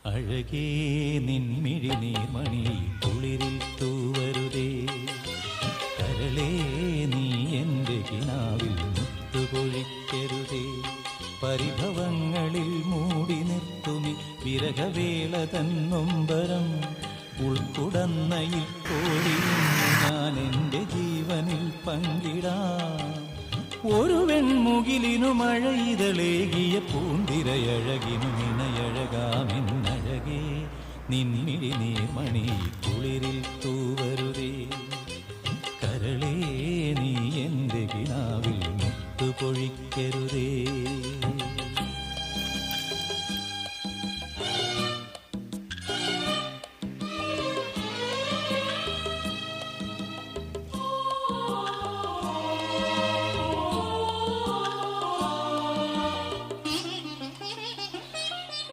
അഴകേ നിൻമിഴി നീർമണി കുളിരിൽ തൂവരുതേ. കരളേ നീ എൻ്റെ കിനാവിൽ മുത്തുപൊഴിക്കരുതേ. പരിഭവങ്ങളിൽ മൂടി നിർത്തുമി വിരഹവേള തന്നൊമ്പരം. ഉൾക്കുടന്നയിൽ കോരിയും ഞാൻ എൻ്റെ ജീവനിൽ പങ്കിടാം. ഒരു വെൺമുകിലിനു മഴയിതളേകിയ പൂന്തിരയഴകിനു നിനയഴകാമെന്നഴകേ നിൻമിഴി നീർമണി കുളിരിൽ തൂവരുതേ.